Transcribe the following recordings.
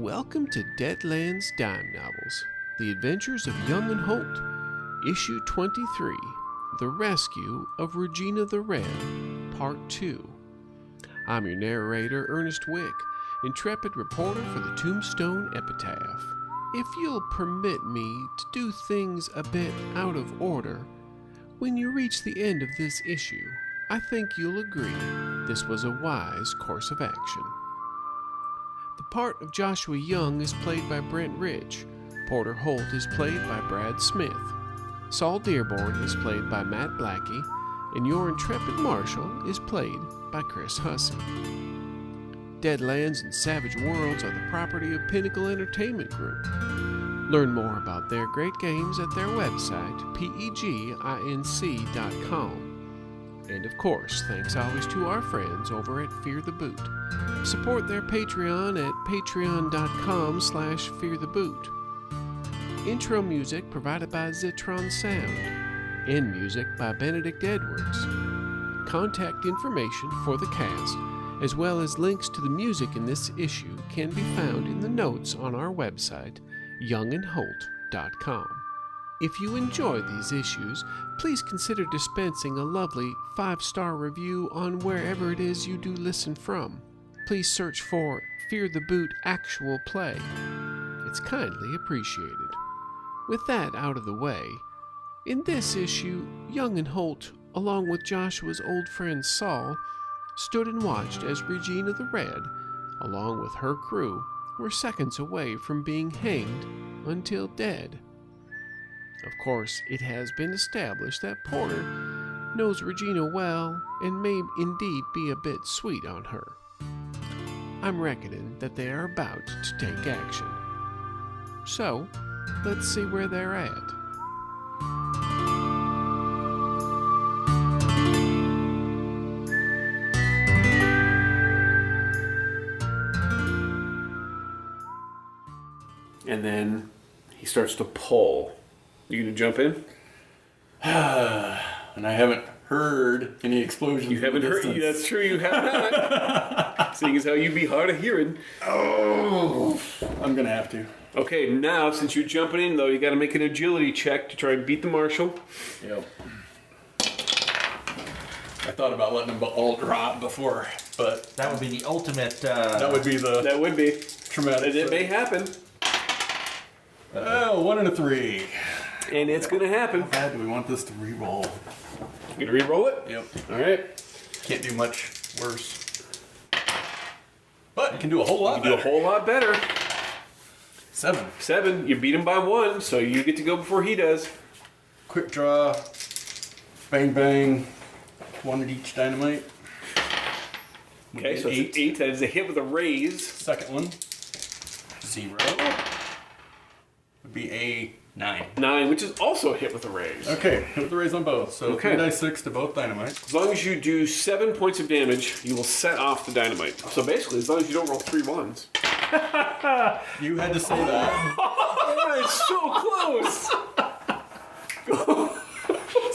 Welcome to Deadlands Dime Novels, The Adventures of Young and Holt, Issue 23, The Rescue of Regina the Red, Part 2. I'm your narrator, Ernest Wick, intrepid reporter for the Tombstone Epitaph. If you'll permit me to do things a bit out of order, when you reach the end of this issue, I think you'll agree this was a wise course of action. The part of Joshua Young is played by Brent Rich. Porter Holt is played by Brad Smith. Saul Dearborn is played by Matt Blackie, and your intrepid marshal is played by Chris Hussey. Deadlands and Savage Worlds are the property of Pinnacle Entertainment Group. Learn more about their great games at their website, peginc.com. And of course, thanks always to our friends over at Fear the Boot. Support their Patreon at patreon.com/feartheboot. Intro music provided by Zitron Sound. End music by Benedict Edwards. Contact information for the cast, as well as links to the music in this issue, can be found in the notes on our website, youngandholt.com. If you enjoy these issues, please consider dispensing a lovely 5-star review on wherever it is you do listen from. Please search for Fear the Boot Actual Play. It's kindly appreciated. With that out of the way, in this issue, Young and Holt, along with Joshua's old friend Saul, stood and watched as Regina the Red, along with her crew, were seconds away from being hanged until dead. Of course, it has been established that Porter knows Regina well and may indeed be a bit sweet on her. I'm reckoning that they are about to take action. So, let's see where they're at. And then he starts to pull. You gonna jump in? And I haven't heard any explosions. You haven't heard? That's true, you have not. Seeing as how you be hard of hearing. Oh, I'm gonna have to. Okay, now since you're jumping in, though, you got to make an agility check to try and beat the marshal. Yep. I thought about letting them all drop before, but that would be the ultimate. That would be traumatic. It may happen. Oh, 1 and a 3. And it's going to happen. How bad do we want this to re-roll? You going to re-roll it? Yep. All right. Can't do much worse. But you can do a whole lot better. Do a whole lot better. 7. You beat him by 1, so you get to go before he does. Quick draw. Bang, bang. 1 at each dynamite. Okay, so 8. 8. That is a hit with a raise. Second one. 0. Would be a 9. 9, which is also a hit with a raise. Okay, hit with the raise on both. So 3d6 to both dynamite. As long as you do 7 points of damage, you will set off the dynamite. So basically, as long as you don't roll 3 1s. You had to say that. Oh, it's so close.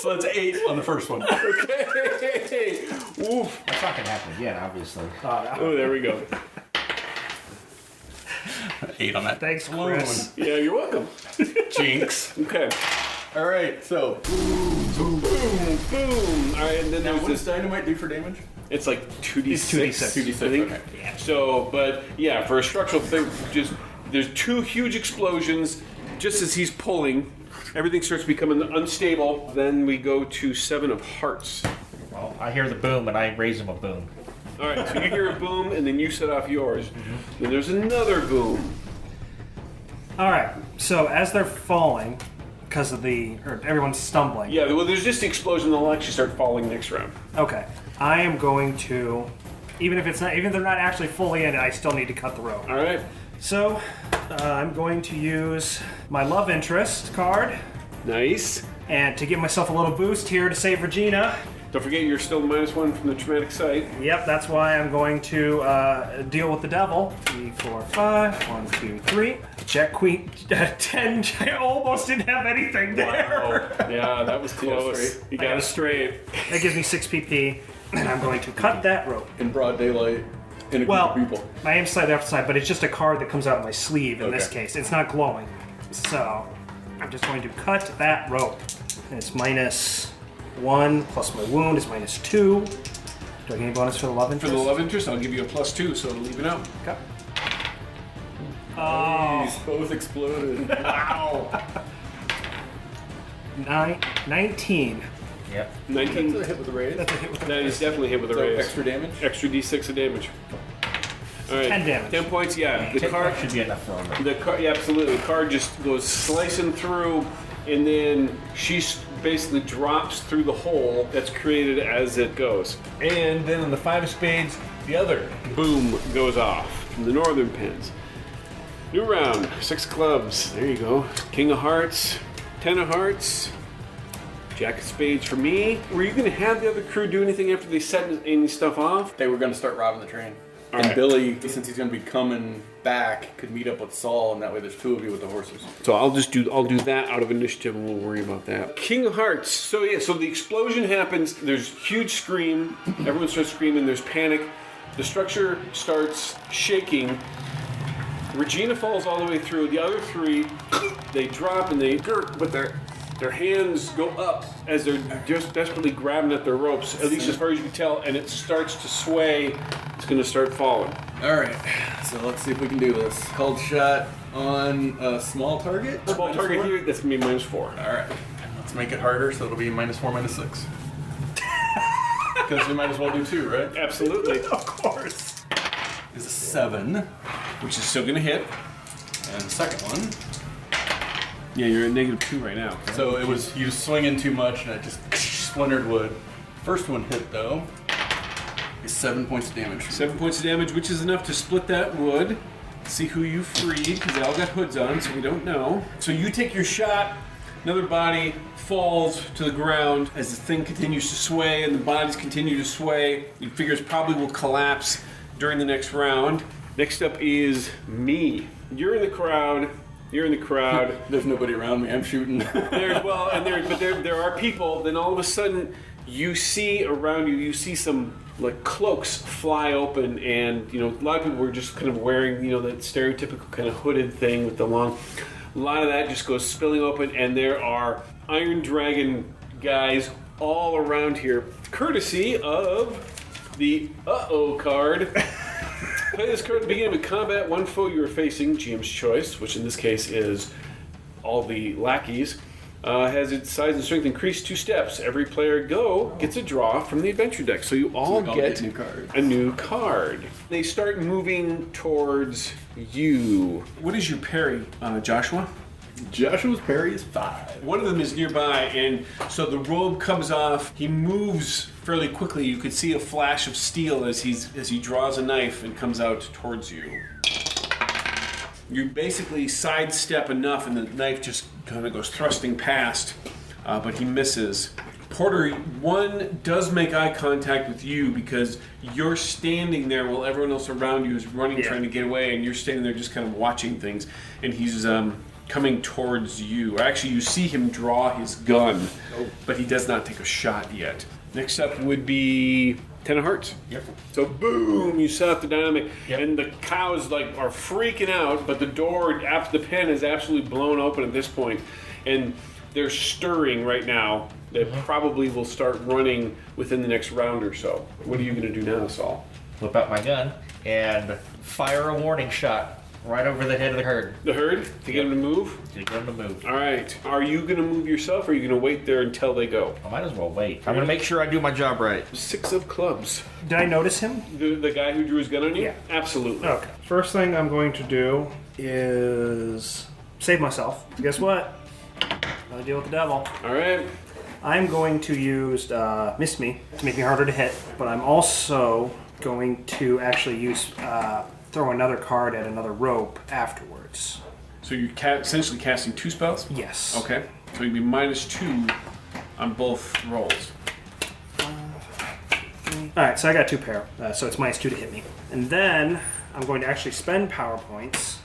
So that's 8 on the first one. Okay. Oof. That's not going to happen again, obviously. Oh, there we go. 8 on that. Thanks, Chris. Yeah, you're welcome. Jinx. Okay. All right, so Boom, boom. All right, and then now there's what this. does dynamite do for damage? It's like 2d6. It's 2d6. 2d6. I think. Okay. Yeah. So, but yeah, for a structural thing, there's 2 huge explosions. Just as he's pulling, everything starts becoming unstable. Then we go to 7 of hearts. Well, I hear the boom and I raise him a boom. All right, so you hear a boom, and then you set off yours. Then there's another boom. All right. So as they're falling, because of everyone's stumbling. Yeah, well, there's just the explosion. They'll actually start falling next round. Okay. I am going to, even if they're not actually fully in it, I still need to cut the rope. All right. So I'm going to use my love interest card, Nice. and to give myself a little boost here to save Regina. Don't forget you're still -1 from the traumatic sight. Yep, that's why I'm going to deal with the devil. 3, 4, 5. 1, 2, 3. Jack Queen 10. I almost didn't have anything there. Wow. Yeah, that was close. You got it straight. That gives me 6 PP, and I'm going to cut that rope. In broad daylight. In a group Well, of people. I am slightly outside, but it's just a card that comes out of my sleeve in this Okay. case. It's not glowing. So I'm just going to cut that rope. And it's -1 plus my wound is -2. Do I get any bonus for the love For interest? the love interest, I'll give you a +2, so it'll even out. Okay. Oh, These both exploded. wow. 19. Yep. 19. That's a hit with the raise. That's a hit with the That is definitely hit with a So raise. extra damage. Extra d6 of damage. All right. 10 damage. 10 points. Yeah. The 10 card. points should be enough for him. The card. Yeah, absolutely. The card just goes slicing through, and then she basically drops through the hole that's created as it goes. And then on the 5 of spades, the other boom goes off from the northern pins. New round. 6 clubs. There you go. King of hearts. 10 of hearts. Jack of spades for me. Were you going to have the other crew do anything after they set any stuff off? They were going to start robbing the train. All And right. Billy, since he's going to be coming back, could meet up with Saul, and that way there's 2 of you with the horses. So I'll do that out of initiative, and we'll worry about that. King of Hearts. So yeah, so the explosion happens. There's huge scream. Everyone starts screaming. There's panic. The structure starts shaking. Regina falls all the way through. The other 3, they drop and they jerk, but their hands go up as they're just desperately grabbing at their ropes, at least as far as you can tell, and it starts to sway. It's going to start falling. All right, so let's see if we can do this. Called shot on a small target. Small Minus target 4? here, that's going to be -4. All right, let's make it harder, so it'll be -4, -6. Because we might as well do 2, right? Absolutely. Of course. Is a 7, Which is still going to hit. and the second one. Yeah, you're at -2 right now. So it was you swinging too much, and it just splintered wood. First one hit though. Is 7 points of damage. 7 points of damage, which is enough to split that wood. See who you freed, because they all got hoods on, so we don't know. So you take your shot. Another body falls to the ground as the thing continues to sway, and the bodies continue to sway. You figure it probably will collapse during the next round. Next up is me. You're in the crowd. You're in the crowd. There's nobody around me. I'm shooting. There are people. Then all of a sudden, you see around you. You see some like cloaks fly open, and a lot of people were just kind of wearing that stereotypical kind of hooded thing with the long. A lot of that just goes spilling open, and there are Iron Dragon guys all around here, courtesy of the Uh-Oh card. Play this card at the beginning of combat. One foe you are facing, GM's choice, which in this case is all the lackeys, has its size and strength increased 2 steps. Every player gets a draw from the adventure deck, so you all we all get get new cards. a new card. They start moving towards you. What is your parry, Joshua? Joshua's parry is 5. One of them is nearby, and so the robe comes off. He moves fairly quickly. You could see a flash of steel as he draws a knife and comes out towards you. You basically sidestep enough, and the knife just kind of goes thrusting past, but he misses. Porter, one does make eye contact with you because you're standing there while everyone else around you is running, trying to get away, and you're standing there just kind of watching things, and he's coming towards you. Actually, you see him draw his gun, but he does not take a shot yet. Next up would be 10 of hearts. Yep. So boom, you set up the dynamic, Yep. and the cows are freaking out, but the door after the pen is absolutely blown open at this point, and they're stirring right now. They probably will start running within the next round or so. What are you going to do now, Saul? Whip out my gun and fire a warning shot right over the head of the herd The herd to get them to move. to get them to move. All right. Are you going to move yourself, or are you going to wait there until they go? I might as well wait. I'm going to make sure I do my job right. 6 of clubs. Did I notice him? The guy who drew his gun on you? Yeah. Absolutely. Okay. First thing I'm going to do is save myself. Guess what? Gotta deal with the devil. All right. I'm going to use Miss Me to make me harder to hit, but I'm also going to actually use throw another card at another rope afterwards. So you're essentially casting 2 spells? Yes. Okay. So you'd be -2 on both rolls. Alright, so I got 2 pair, so it's -2 to hit me. And then I'm going to actually spend power points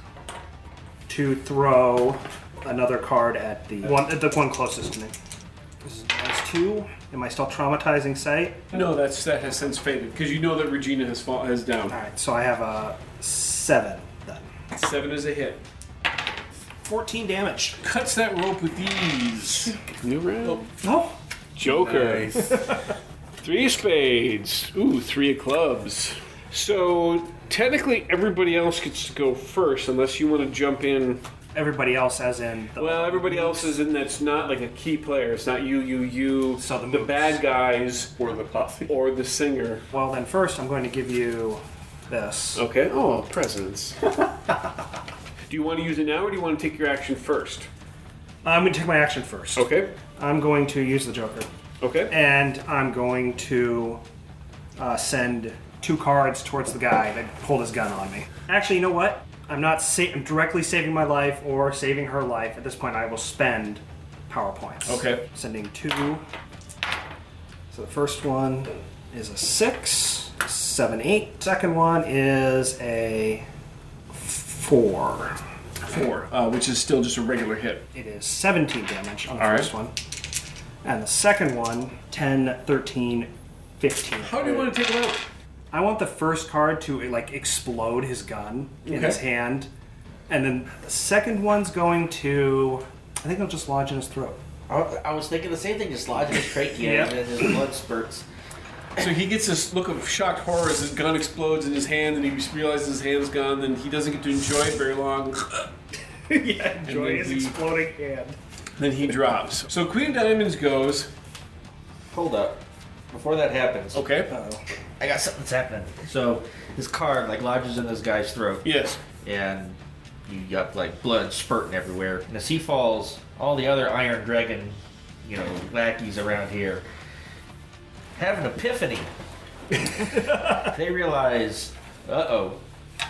to throw another card at the one closest to me. This is minus 2. Am I still traumatizing sight? No, that has since faded because you know that Regina has down. All right, so I have a 7 then. 7 is a hit. 14 damage. Cuts that rope with ease. New round. Oh. Joker. Nice. 3 of spades. Ooh, 3 of clubs. So technically everybody else gets to go first unless you want to jump in. Everybody else as in... Well, everybody else is in that's not like a key player. It's not you, So the bad guys, Or the posse. or the singer. Well, then first I'm going to give you this. Okay. Oh, presents. Do you want to use it now or do you want to take your action first? I'm going to take my action first. Okay. I'm going to use the Joker. Okay. And I'm going to send 2 cards towards the guy that pulled his gun on me. Actually, you know what? I'm not I'm directly saving my life or saving her life. At this point, I will spend power points. Okay. Sending 2. So the first one is a 6, 7, 8. Second one is a 4. 4, which is still just a regular hit. It is 17 damage on the All right. first one. And the second one, 10, 13, 15. How do you want to take him out? I want the first card to like explode his gun in Okay. his hand. And then the second one's going to... I think it'll just lodge in his throat. I was thinking the same thing, just lodge in his trachea and then his blood spurts. So he gets this look of shocked horror as his gun explodes in his hand, and he realizes his hand's gone. Then he doesn't get to enjoy it very long. Yeah, enjoy his he- exploding hand. Then he drops. So Queen of Diamonds goes. Hold up. Before that happens, Okay. I got something that's happening. So his card like lodges in this guy's throat, Yes. and you got like blood spurting everywhere. And as he falls, all the other Iron Dragon, lackeys around here have an epiphany. They realize,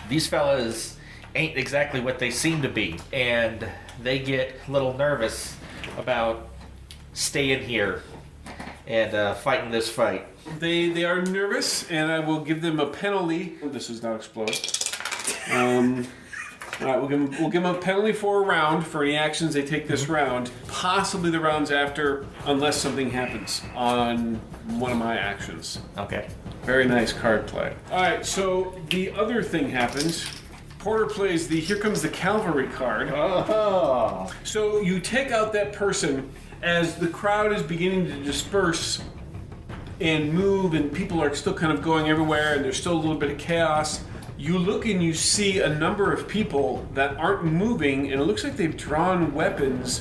these fellas ain't exactly what they seem to be, and they get a little nervous about staying here and fighting this fight. They are nervous, and I will give them a penalty. This does not explode. All right, we'll give them a penalty for a round for any actions they take this round. Possibly the rounds after, unless something happens on one of my actions. Okay. Very nice card play. All right, so the other thing happens. Porter plays the Here Comes the Cavalry card. Oh. So you take out that person as the crowd is beginning to disperse and move, and people are still kind of going everywhere, and there's still a little bit of chaos. You look and you see a number of people that aren't moving, and it looks like they've drawn weapons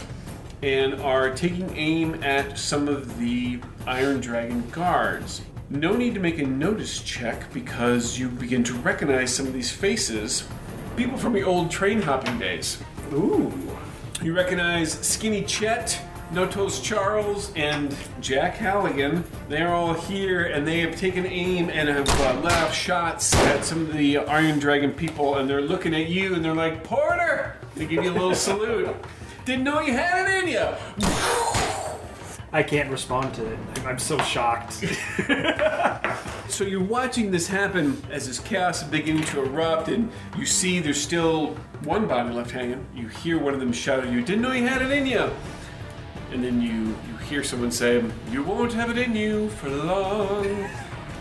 and are taking aim at some of the Iron Dragon guards. No need to make a notice check because you begin to recognize some of these faces. People from the old train hopping days. Ooh. You recognize Skinny Chet, No Toes Charles, and Jack Halligan. They're all here, and they have taken aim and have let off shots at some of the Iron Dragon people, and they're looking at you, and they're like, Porter! They give you a little salute. Didn't know you had it in you. I can't respond to it. I'm so shocked. So you're watching this happen as this chaos is beginning to erupt, and you see there's still one body left hanging. You hear one of them shout at you, didn't know you had it in you. And then you hear someone say, you won't have it in you for long.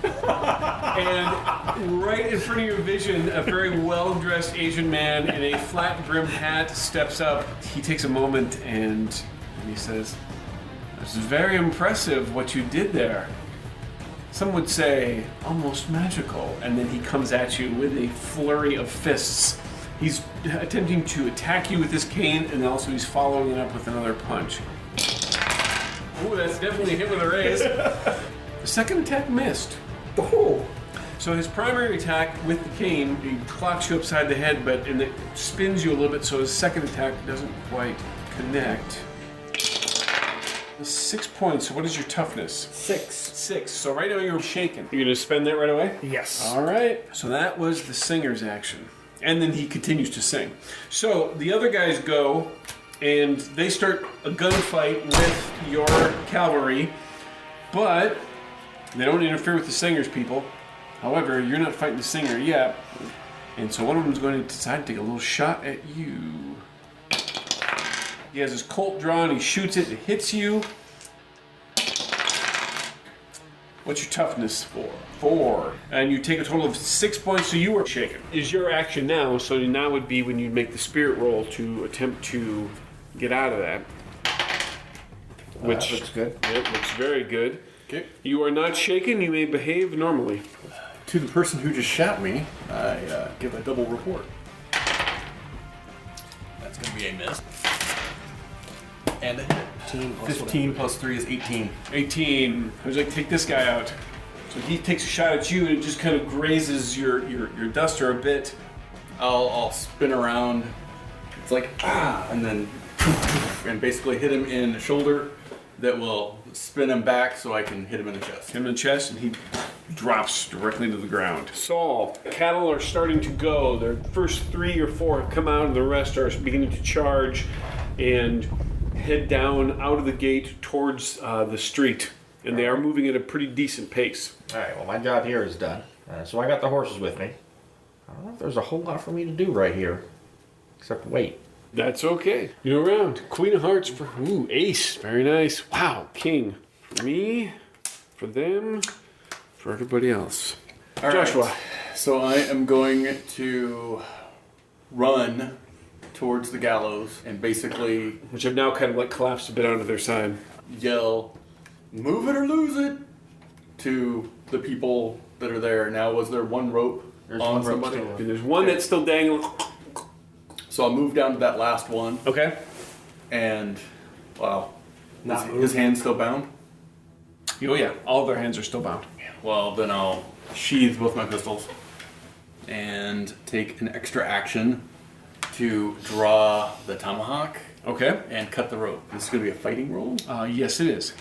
And right in front of your vision, a very well-dressed Asian man in a flat-brimmed hat steps up. He takes a moment and he says, "This is very impressive what you did there. Some would say almost magical." And then he comes at you with a flurry of fists. He's attempting to attack you with his cane, and also he's following it up with another punch. Ooh, that's definitely a hit with a raise. The second attack missed. Oh. So his primary attack with the cane, he clocks you upside the head, but it spins you a little bit, so his second attack doesn't quite connect. 6 points. So what is your toughness? 6. 6. So right now you're shaken. You're going to spend that right away? Yes. All right. So that was the singer's action. And then he continues to sing. So the other guys go, and they start a gunfight with your cavalry, but they don't interfere with the singer's people. However, you're not fighting the singer yet. And so one of them is going to decide to take a little shot at you. He has his Colt drawn, he shoots it, it hits you. What's your toughness for? 4. And you take a total of 6 points, so you are shaken. Is your action now, so now would be when you make the spirit roll to attempt to get out of that. Which looks good. It looks very good. Okay. You are not shaken, you may behave normally. To the person who just shot me, I give a double report. That's going to be a miss. And a hit. 15 plus 3 is 18. 18. I was like, take this guy out. So he takes a shot at you and it just kind of grazes your duster a bit. I'll spin around. It's like, and then and basically hit him in the shoulder. That will spin him back so I can hit him in the chest. Hit him in the chest and he drops directly to the ground. Saul, cattle are starting to go. The first 3 or 4 have come out and the rest are beginning to charge and head down out of the gate towards the street. And they are moving at a pretty decent pace. All right, well, my job here is done. So I got the horses with me. I don't know if there's a whole lot for me to do right here, except wait. That's okay. You're around. Queen of Hearts for ace. Very nice. Wow, king. For me, for them, for everybody else. All Joshua. Right. So I am going to run towards the gallows and basically Which have now kind of like collapsed a bit onto their side. yell, "Move it or lose it," to the people that are there. Now, was there one rope There's on one rope somebody? still. There's one that's still dangling. So I'll move down to that last one, Okay. and wow, Not his hand's still bound. Oh yeah, all their hands are still bound. Well, then I'll sheathe both my pistols and take an extra action to draw the tomahawk Okay. and cut the rope. This is going to be a fighting roll. Yes, it is.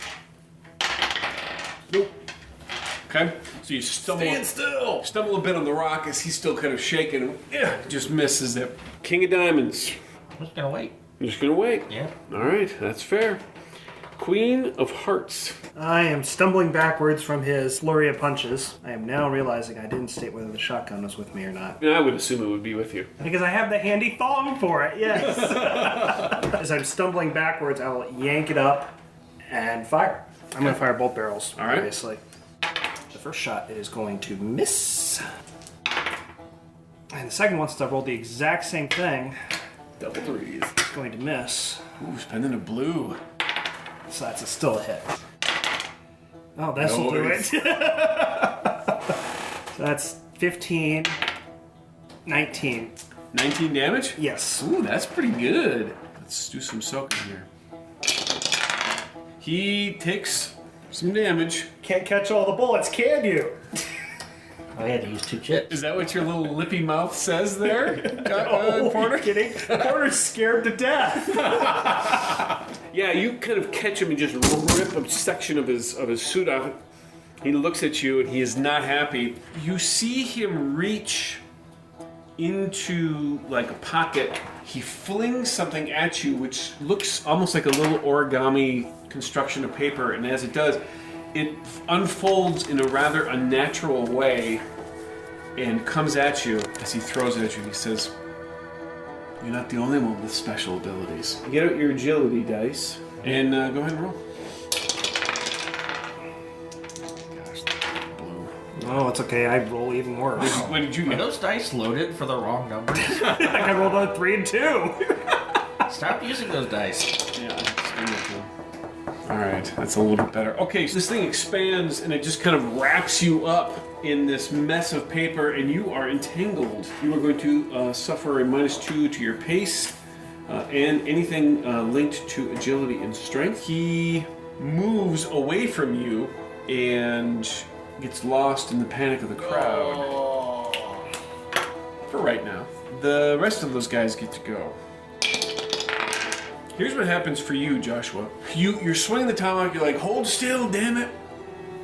Nope. Okay. So you stumble a bit on the rock as he's still kind of shaking. Just misses it. King of Diamonds. I'm just gonna wait. I'm just gonna wait. Yeah. All right, that's fair. Queen of Hearts. I am stumbling backwards from his flurry of punches. I am now realizing I didn't state whether the shotgun was with me or not. I would assume it would be with you. Because I have the handy thong for it, yes. As I'm stumbling backwards, I will yank it up and fire. I'm going to fire both barrels, All right. obviously. The first shot is going to miss. And the second one, since I rolled the exact same thing, Double threes. is going to miss. Ooh, spending a blue. So that's still a hit. Oh, this will do it. Nice. So that's 15, 19. 19 damage? Yes. Ooh, that's pretty good. Let's do some soaking here. He takes some damage. Can't catch all the bullets, can you? I had to use 2 chips. Is that what your little lippy mouth says there, Oh, Porter? are you kidding? Porter's scared to death. Yeah, you kind of catch him and just rip a section of his suit off. He looks at you and he is not happy. You see him reach into like a pocket. He flings something at you which looks almost like a little origami construction of paper, and as it does, it unfolds in a rather unnatural way and comes at you. As he throws it at you, he says, "You're not the only one with special abilities." Get out your agility dice and go ahead and roll. Gosh, blue. Oh, it's okay. I roll even worse. What did you Are get? those dice loaded for the wrong numbers? I rolled a 3 and 2. Stop using those dice. Yeah, spin it, too. All right, that's a little bit better. Okay, so this thing expands and it just kind of wraps you up in this mess of paper, and you are entangled. You are going to suffer a -2 to your pace and anything linked to agility and strength. He moves away from you and gets lost in the panic of the crowd. For right now. The rest of those guys get to go. Here's what happens for you, Joshua. You're swinging the tomahawk, you're like, hold still, damn it.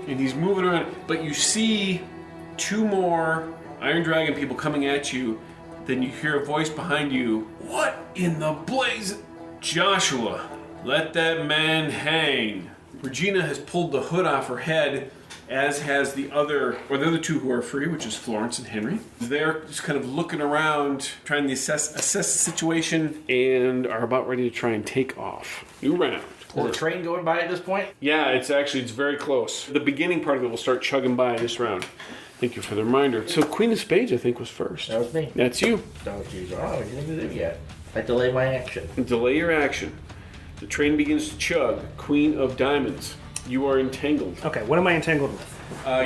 And he's moving around, but you see 2 more Iron Dragon people coming at you. Then you hear a voice behind you. What in the blaze? Joshua, let that man hang. Regina has pulled the hood off her head, as has the other 2 who are free, which is Florence and Henry. They're just kind of looking around, trying to assess the situation, and are about ready to try and take off. New round. Is the train going by at this point? Yeah, it's very close. The beginning part of it will start chugging by this round. Thank you for the reminder. So Queen of Spades, I think, was first. That was me. That's you. Oh, geez. Oh, you didn't do it yet. I delay my action. Delay your action. The train begins to chug. Queen of Diamonds. You are entangled. Okay, what am I entangled with?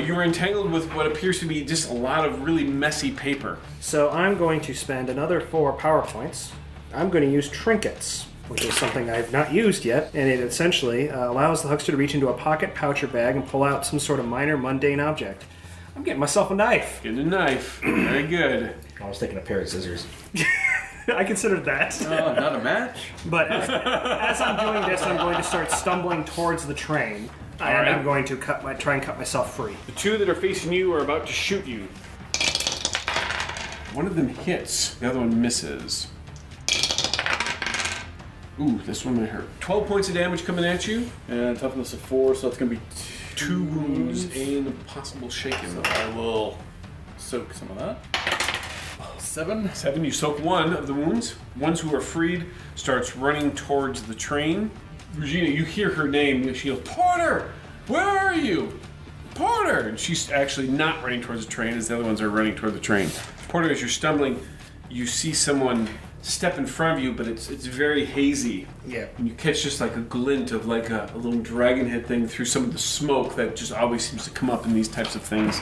You are entangled with what appears to be just a lot of really messy paper. So I'm going to spend another 4 power points. I'm going to use trinkets, which is something I've not used yet, and it essentially allows the huckster to reach into a pocket, pouch, or bag and pull out some sort of minor, mundane object. I'm getting myself a knife. Get a knife. Very good. I was thinking a pair of scissors. I considered that. Oh, not a match? But as I'm doing this, I'm going to start stumbling towards the train. And right. I'm going to try and cut myself free. The two that are facing you are about to shoot you. One of them hits. The other one misses. Ooh, this one might hurt. 12 points of damage coming at you. And toughness of 4, so that's going to be 2 wounds and a possible shaken. So I will soak some of that. 7. 7, you soak 1 of the wounds. Ones who are freed starts running towards the train. Regina, you hear her name. She goes, Porter! Where are you? Porter! And she's actually not running towards the train as the other ones are running toward the train. Porter, as you're stumbling, you see someone step in front of you, but it's very hazy. Yeah. And you catch just like a glint of like a little dragon head thing through some of the smoke that just always seems to come up in these types of things.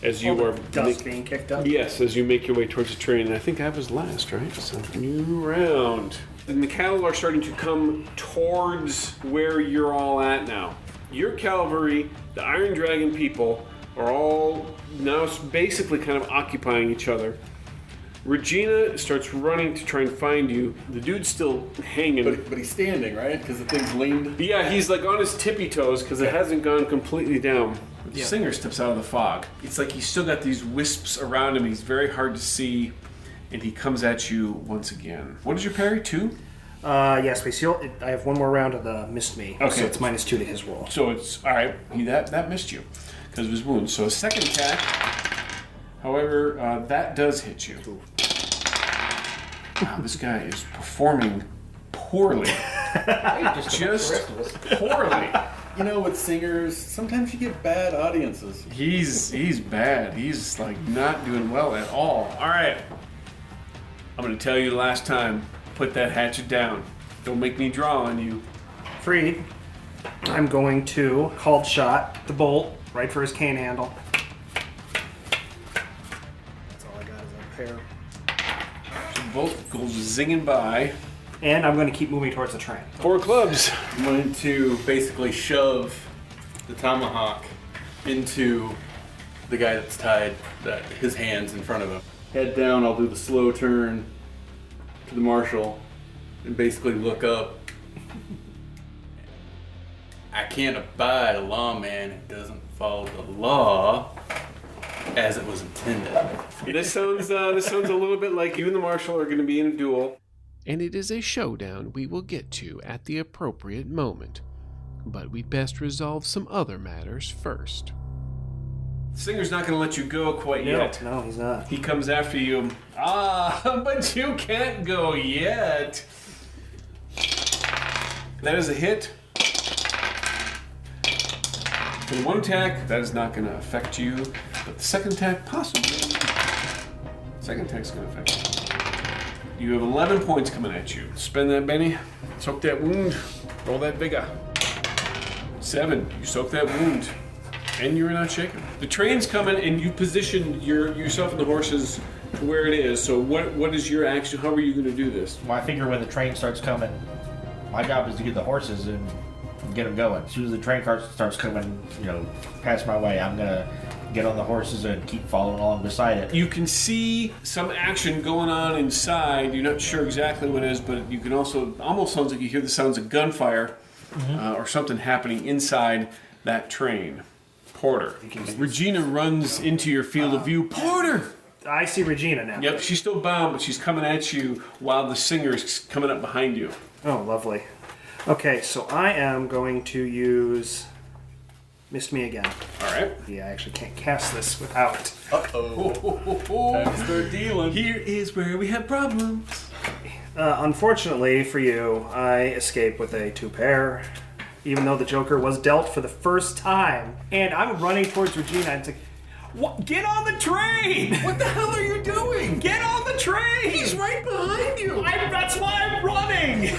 As you are dust being kicked up. Yes, as you make your way towards the train. And I think I was last, right? So new round. And the cattle are starting to come towards where you're all at now. Your cavalry, the Iron Dragon people, are all now basically kind of occupying each other. Regina starts running to try and find you. The dude's still hanging. But he's standing, right? Because the thing's leaned. Yeah, he's like on his tippy toes because it hasn't gone completely down. The Yeah. singer steps out of the fog. It's like he's still got these wisps around him. He's very hard to see. And he comes at you once again. What is your parry? 2? Yes, please. I have 1 more round of the missed me. Okay. So it's -2 to his roll. So it's, alright, that missed you because of his wounds. So a second attack, however, that does hit you. Wow, this guy is performing poorly. Just poorly. You know, with singers, sometimes you get bad audiences. He's bad. He's like not doing well at all. Alright. I'm going to tell you the last time, put that hatchet down. Don't make me draw on you. Freed. I'm going to called shot the bolt right for his cane handle. That's all I got is a pair. The bolt goes zinging by. And I'm going to keep moving towards the train. 4 clubs. I'm going to basically shove the tomahawk into the guy that's tied, his hands in front of him. Head down, I'll do the slow turn to the marshal and basically look up. I can't abide a lawman who doesn't follow the law as it was intended. This sounds a little bit like you and the marshal are going to be in a duel. And it is a showdown we will get to at the appropriate moment. But we'd best resolve some other matters first. The singer's not going to let you go quite yet. No, he's not. He comes after you. But you can't go yet. That is a hit. For the 1 attack, that is not going to affect you. But the second attack, possibly. Second attack's going to affect you. You have 11 points coming at you. Spend that, Benny. Soak that wound. Roll that vigor. 7. You soak that wound. And you're not shaken. The train's coming, and you positioned yourself and the horses where it is. So what is your action? How are you going to do this? Well, I figure when the train starts coming, my job is to get the horses and get them going. As soon as the train car starts coming, past my way, I'm going to get on the horses and keep following along beside it. You can see some action going on inside. You're not sure exactly what it is, but you can also, almost sounds like you hear the sounds of gunfire or something happening inside that train. Porter. Regina runs into your field of view. Porter! I see Regina now. Yep, she's still bound, but she's coming at you while the singer is coming up behind you. Oh, lovely. Okay, so I am going to use Missed Me again. All right. Yeah, I actually can't cast this without. Uh-oh. Time to start dealing. Here is where we have problems. Unfortunately for you, I escape with a 2-pair, even though the Joker was dealt for the first time. And I'm running towards Regina and it's like, what? Get on the train! What the hell are you doing? Get on the train! He's right behind you. That's why I'm running!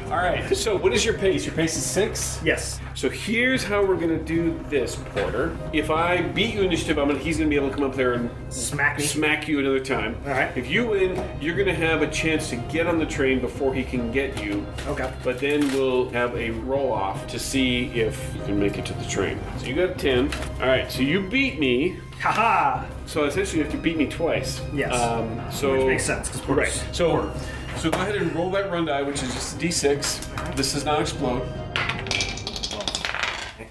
All right, so what is your pace? Your pace is 6? Yes. So here's how we're gonna do this, Porter. If I beat you initiative, he's gonna be able to come up there and Smack you another time. All right. If you win, you're gonna have a chance to get on the train before he can get you. Okay. But then we'll have a roll off to see if you can make it to the train. So you got 10. All right, so you beat me. Haha! So essentially, you have to beat me twice. Yes. So Which makes sense. 'Cause Right. So go ahead and roll that run die, which is just a d6. This does not explode.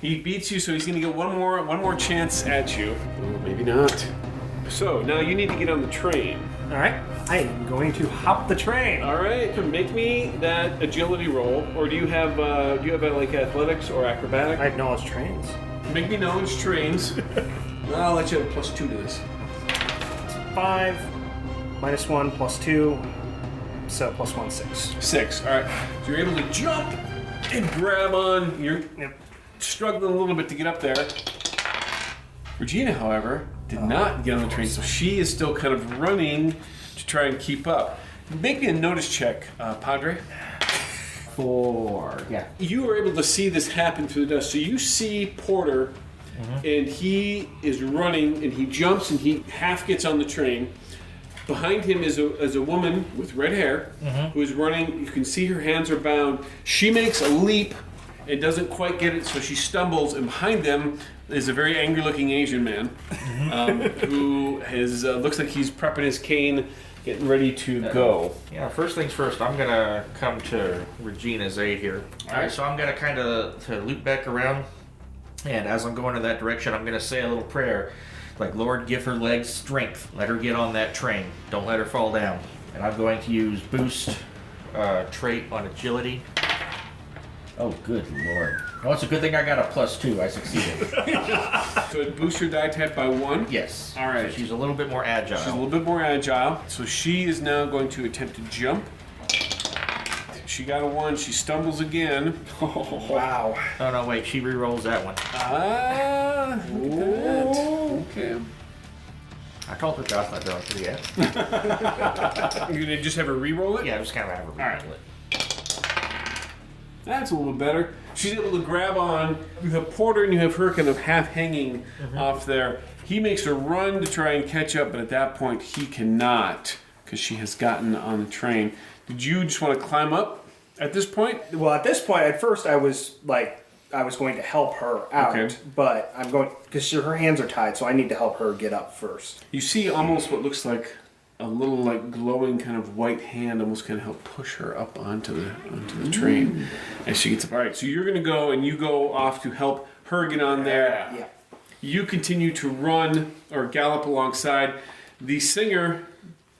He beats you, so he's going to get one more chance at you. Or maybe not. So now you need to get on the train. All right. I am going to hop the train. All right. Make me that agility roll, or do you have like athletics or acrobatic? I have knowledge trains. Make me knowledge trains. I'll let you have a +2 to this. 5, -1, +2, so +1, 6. 6. All right. So you're able to jump and grab on. You're struggling a little bit to get up there. Regina, however, did not get on the train, so she is still kind of running to try and keep up. Make me a notice check, Padre. 4. Yeah. You were able to see this happen through the dust. So you see Porter, and he is running, and he jumps, and he half gets on the train. Behind him is a woman with red hair who is running. You can see her hands are bound. She makes a leap and doesn't quite get it, so she stumbles. And behind them is a very angry-looking Asian man who looks like he's prepping his cane, getting ready to go. Yeah, first things first, I'm going to come to Regina's aid here. All right, so I'm going to kind of loop back around. And as I'm going in that direction, I'm going to say a little prayer. Like, Lord, give her legs strength. Let her get on that train. Don't let her fall down. And I'm going to use boost trait on agility. Oh, good Lord. Well, it's a good thing I got a +2. I succeeded. So it boosts your die type by 1? Yes. All right. So she's a little bit more agile. She's a little bit more agile. So she is now going to attempt to jump. She got a 1. She stumbles again. Oh, wow. Oh, no, wait. She re-rolls that one. Look at that. Okay. I told her that's not going to yet. You're going to just have her re-roll it? Yeah, just kind of have her re-roll it. That's a little better. She's able to grab on. You have Porter and you have her kind of half hanging off there. He makes a run to try and catch up, but at that point he cannot because she has gotten on the train. Did you just want to climb up at this point? Well, at this point, at first I was going to help her out, Okay. but I'm going because her hands are tied, so I need to help her get up first. You see almost what looks like a little like glowing kind of white hand almost kind of help push her up onto the train as she gets up. All right, so you're going to go and you go off to help her get on there. Yeah. You continue to run or gallop alongside. The singer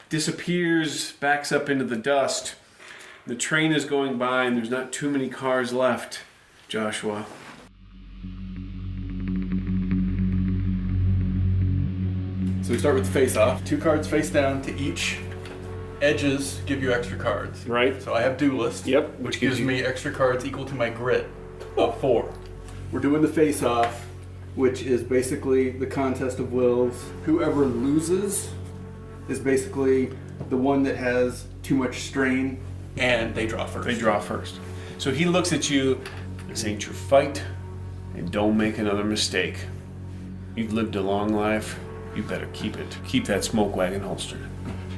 disappears, backs up into the dust. The train is going by and there's not too many cars left, Joshua. So we start with the face-off. 2 cards face down to each. Edges give you extra cards. Right. So I have Duelist. Yep. Which gives me extra cards equal to my grit of 4. We're doing the face-off, which is basically the contest of wills. Whoever loses is basically the one that has too much strain, and they draw first. They draw first. So he looks at you. This ain't your fight, and don't make another mistake. You've lived a long life. You better keep it. Keep that smoke wagon holstered.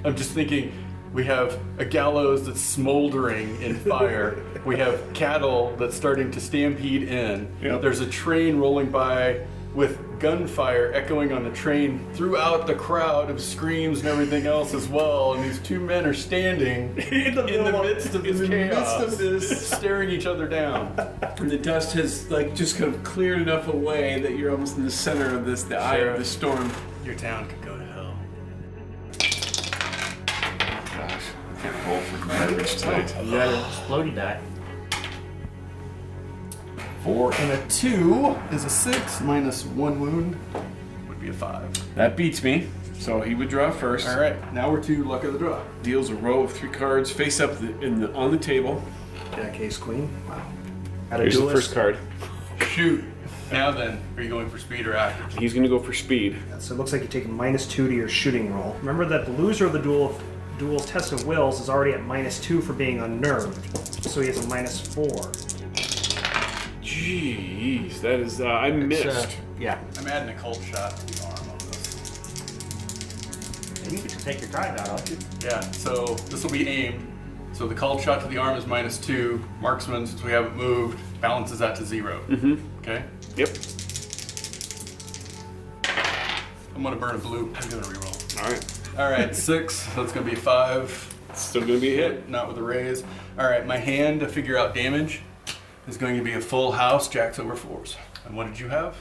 I'm just thinking, we have a gallows that's smoldering in fire. We have cattle that's starting to stampede in. Yep. There's a train rolling by with gunfire echoing on the train throughout the crowd of screams and everything else as well. And these 2 men are standing in the midst of this chaos, staring each other down. And the dust has like just kind of cleared enough away that you're almost in the center of this, the eye of the storm. Your town could go to hell. Gosh, I can't roll for average tonight. You got an exploding die. 4 and a 2 is a 6 minus 1 wound would be a 5. That beats me. So he would draw first. All right, now we're to luck of the draw. Deals a row of 3 cards face up on the table. Jack, ace, queen. Wow. Here's the first card. Shoot. Now then, are you going for speed or active? He's going to go for speed. So it looks like you take a -2 to your shooting roll. Remember that the loser of the duel's test of wills is already at -2 for being unnerved. So he has a -4. Jeez, that is... I missed. Yeah. I'm adding a cold shot to the arm on this. And you can just take your time out, don't you? Yeah, so this will be aimed. So the called shot to the arm is -2. Marksman, since we haven't moved, balances that to 0. Mm-hmm. Okay? Yep. I'm gonna burn a blue. I'm gonna reroll. All right. 6, so it's gonna be 5. Still going to be a hit. Not with a raise. Alright, my hand to figure out damage is going to be a full house, jacks over 4s. And what did you have?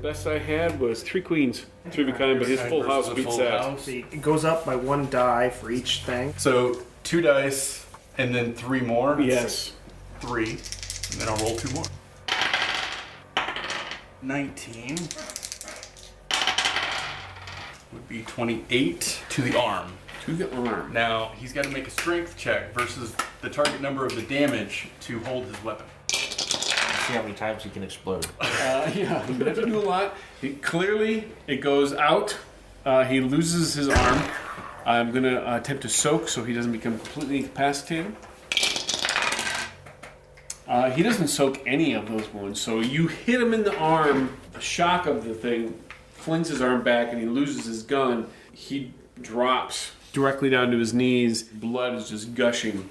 Best I had was 3 queens. 3 of a kind, but his full house Versus a beats full that. house. See, it goes up by 1 die for each thing. So 2 dice and then 3 more. Yes. 3. And then I'll roll 2 more. 19 would be 28 to the arm. To the arm. Now, he's got to make a strength check versus the target number of the damage to hold his weapon. See how many times he can explode. Yeah, he doesn't have to do a lot. Clearly, it goes out. He loses his arm. I'm going to attempt to soak so he doesn't become completely incapacitated. He doesn't soak any of those wounds. So you hit him in the arm. The shock of the thing flings his arm back and he loses his gun. He drops directly down to his knees. Blood is just gushing.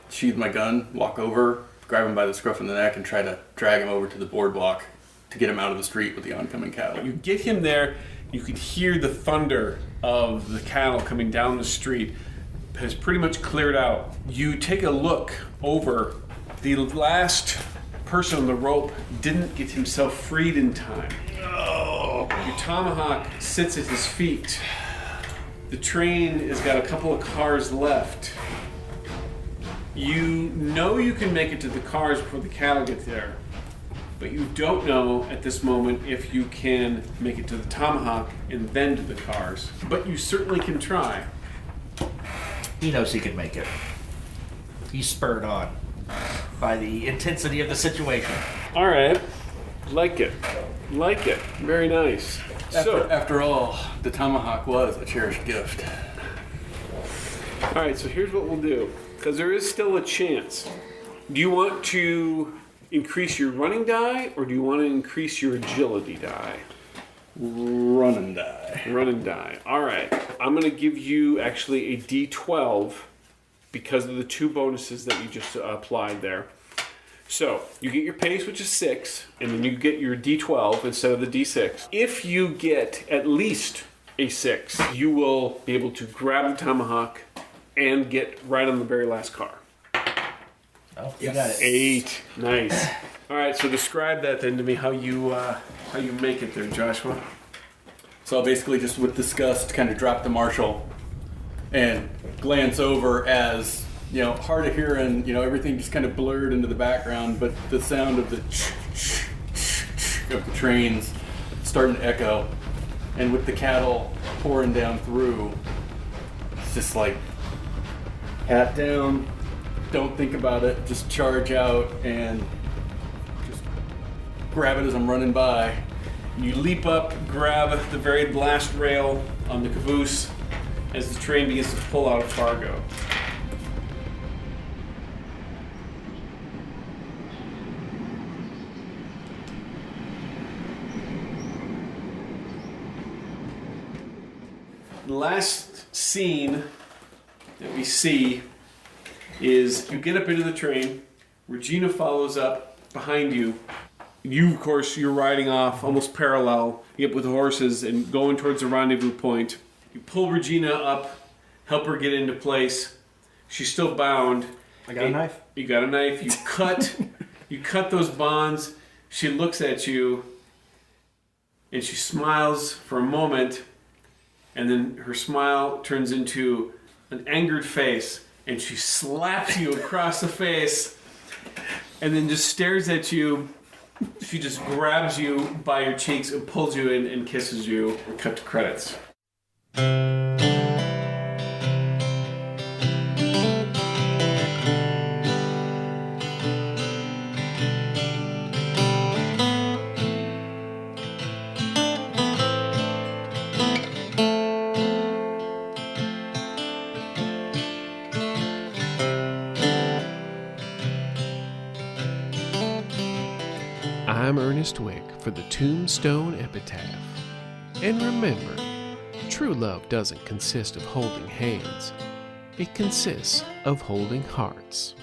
Sheathe my gun, walk over, grab him by the scruff of the neck, and try to drag him over to the boardwalk to get him out of the street with the oncoming cattle. You get him there, you could hear the thunder of the cattle coming down the street. It has pretty much cleared out. You take a look over. The last person on the rope didn't get himself freed in time. Your tomahawk sits at his feet. The train has got a couple of cars left. You know you can make it to the cars before the cattle get there, but you don't know at this moment if you can make it to the tomahawk and then to the cars. But you certainly can try. He knows he can make it. He's spurred on by the intensity of the situation. All right, like it. Very nice. After all, the tomahawk was a cherished gift. All right, so here's what we'll do, because there is still a chance. Do you want to increase your running die, or do you want to increase your agility die? Running die. Running die. All right. I'm going to give you actually a D12 because of the 2 bonuses that you just applied there. So you get your pace, which is 6, and then you get your D12 instead of the D6. If you get at least a 6, you will be able to grab the tomahawk and get right on the very last car. Oh, you got it. 8. Nice. All right, so describe that then to me, how you make it there, Joshua. So I'll basically just with disgust kind of drop the marshal and glance over as, you know, hard of hearing, you know, everything just kind of blurred into the background, but the sound of the trains starting to echo, and with the cattle pouring down through, it's just like, hat down, don't think about it, just charge out and just grab it as I'm running by. You leap up, grab the very last rail on the caboose as the train begins to pull out of Fargo. The last scene that we see is you get up into the train, Regina follows up behind you. You, of course, you're riding off almost parallel. You get with the horses and going towards the rendezvous point. You pull Regina up, help her get into place. She's still bound. I got a knife. You got a knife. You cut those bonds. She looks at you and she smiles for a moment, and then her smile turns into an angered face, and she slaps you across the face and then just stares at you She just grabs you by your cheeks and pulls you in and kisses you. Cut to credits. I'm Ernest Wick for the Tombstone Epitaph. And remember, true love doesn't consist of holding hands. It consists of holding hearts.